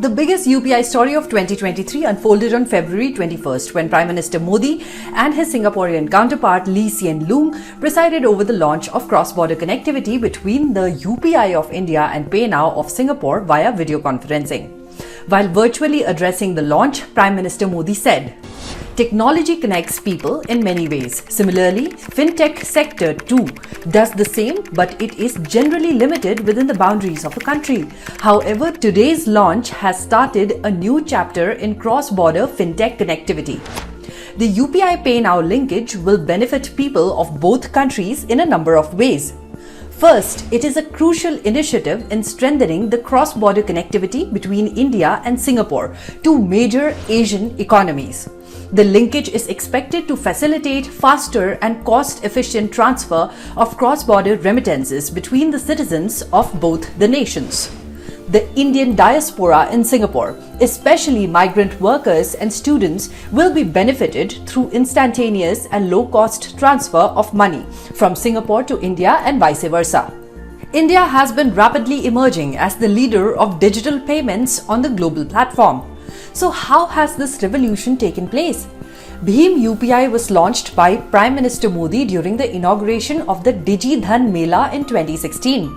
The biggest UPI story of 2023 unfolded on February 21st when Prime Minister Modi and his Singaporean counterpart Lee Hsien Loong presided over the launch of cross-border connectivity between the UPI of India and PayNow of Singapore via video conferencing. While virtually addressing the launch, Prime Minister Modi said, "Technology connects people in many ways. Similarly, fintech sector too does the same, but it is generally limited within the boundaries of a country. However, today's launch has started a new chapter in cross-border fintech connectivity. The UPI PayNow linkage will benefit people of both countries in a number of ways. First, it is a crucial initiative in strengthening the cross-border connectivity between India and Singapore, two major Asian economies. The linkage is expected to facilitate faster and cost-efficient transfer of cross-border remittances between the citizens of both the nations. The Indian diaspora in Singapore, especially migrant workers and students, will be benefited through instantaneous and low-cost transfer of money from Singapore to India and vice versa. India has been rapidly emerging as the leader of digital payments on the global platform. So how has this revolution taken place? Bhim UPI was launched by Prime Minister Modi during the inauguration of the DigiDhan Mela in 2016.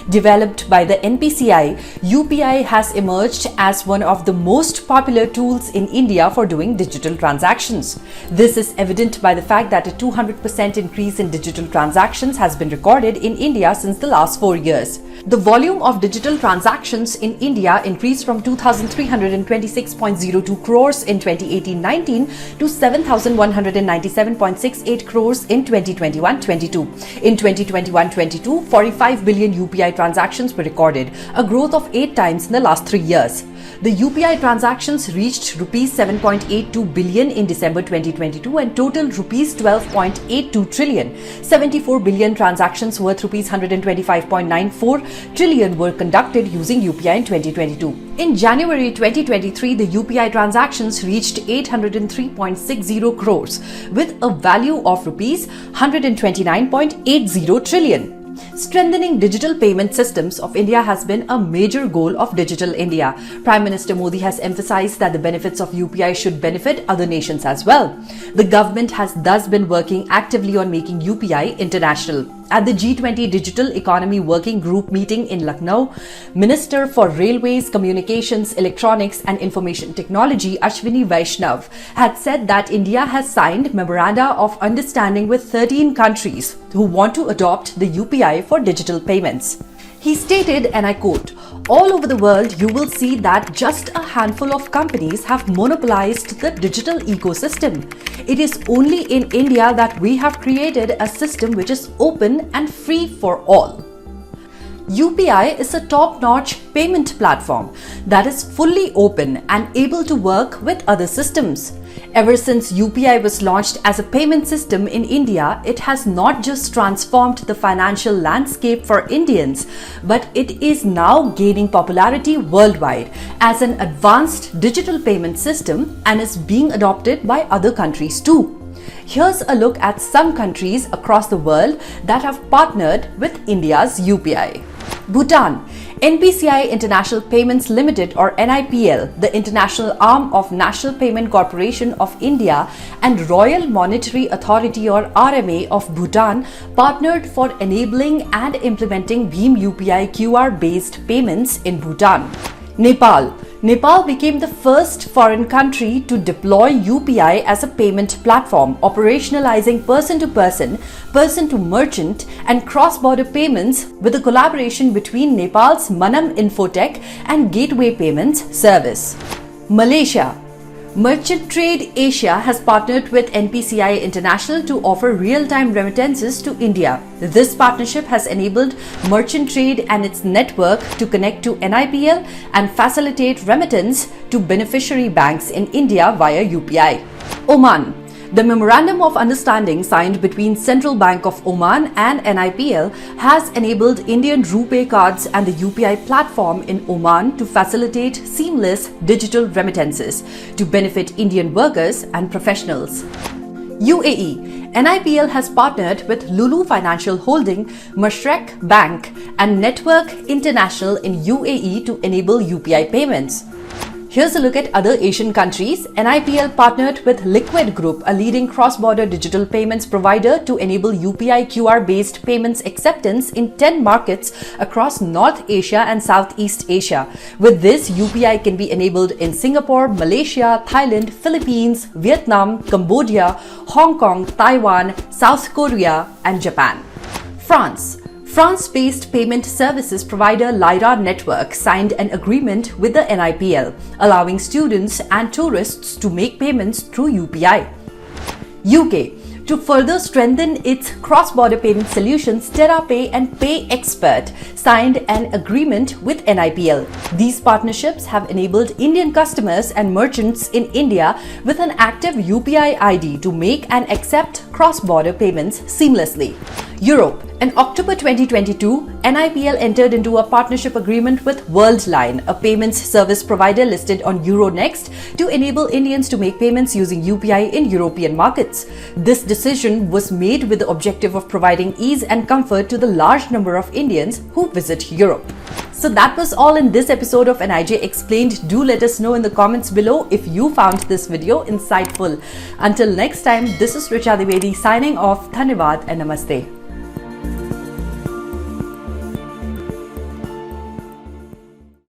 Developed by the NPCI, UPI has emerged as one of the most popular tools in India for doing digital transactions. This is evident by the fact that a 200% increase in digital transactions has been recorded in India since the last 4 years. The volume of digital transactions in India increased from 2,326.02 crores in 2018-19 to 7,197.68 crores in 2021-22. In 2021-22, 45 billion UPI transactions were recorded, a growth of 8 times in the last 3 years. The UPI transactions reached rupees 7.82 billion in December 2022 and totaled rupees 12.82 trillion. 74 billion transactions worth rupees 125.94 trillion were conducted using UPI in 2022. In January 2023, the UPI transactions reached 803.60 crores with a value of rupees 129.80 trillion. Strengthening digital payment systems of India has been a major goal of Digital India. Prime Minister Modi has emphasized that the benefits of UPI should benefit other nations as well. The government has thus been working actively on making UPI international. At the G20 Digital Economy Working Group meeting in Lucknow, Minister for Railways, Communications, Electronics and Information Technology Ashwini Vaishnav had said that India has signed Memoranda of Understanding with 13 countries who want to adopt the UPI for digital payments. He stated, and I quote, "All over the world, you will see that just a handful of companies have monopolized the digital ecosystem. It is only in India that we have created a system which is open and free for all." UPI is a top-notch payment platform that is fully open and able to work with other systems. Ever since UPI was launched as a payment system in India, it has not just transformed the financial landscape for Indians, but it is now gaining popularity worldwide as an advanced digital payment system and is being adopted by other countries too. Here's a look at some countries across the world that have partnered with India's UPI. Bhutan. NPCI International Payments Limited or NIPL, the international arm of National Payment Corporation of India and Royal Monetary Authority or RMA of Bhutan partnered for enabling and implementing Bhim UPI QR-based payments in Bhutan. Nepal. Nepal became the first foreign country to deploy UPI as a payment platform, operationalizing person-to-person, person-to-merchant and cross-border payments with a collaboration between Nepal's Manam Infotech and Gateway Payments Service. Malaysia. Merchant Trade Asia has partnered with NPCI International to offer real-time remittances to India. This partnership has enabled merchant trade and its network to connect to NIPL and facilitate remittance to beneficiary banks in India via UPI. Oman. The Memorandum of Understanding signed between Central Bank of Oman and NIPL has enabled Indian RuPay cards and the UPI platform in Oman to facilitate seamless digital remittances to benefit Indian workers and professionals. UAE. NIPL has partnered with Lulu Financial Holding, Mashreq Bank and Network International in UAE to enable UPI payments. Here's a look at other Asian countries. NIPL partnered with Liquid Group, a leading cross-border digital payments provider, to enable UPI QR-based payments acceptance in 10 markets across North Asia and Southeast Asia. With this, UPI can be enabled in Singapore, Malaysia, Thailand, Philippines, Vietnam, Cambodia, Hong Kong, Taiwan, South Korea, and Japan. France-based payment services provider Lyra Network signed an agreement with the NIPL, allowing students and tourists to make payments through UPI. UK. To further strengthen its cross-border payment solutions, TerraPay and PayExpert signed an agreement with NIPL. These partnerships have enabled Indian customers and merchants in India with an active UPI ID to make and accept cross-border payments seamlessly. Europe. In October 2022, NIPL entered into a partnership agreement with Worldline, a payments service provider listed on Euronext, to enable Indians to make payments using UPI in European markets. This decision was made with the objective of providing ease and comfort to the large number of Indians who visit Europe. So that was all in this episode of NIJ Explained. Do let us know in the comments below if you found this video insightful. Until next time, this is Richa Dwivedi signing off. Dhanyavad and Namaste.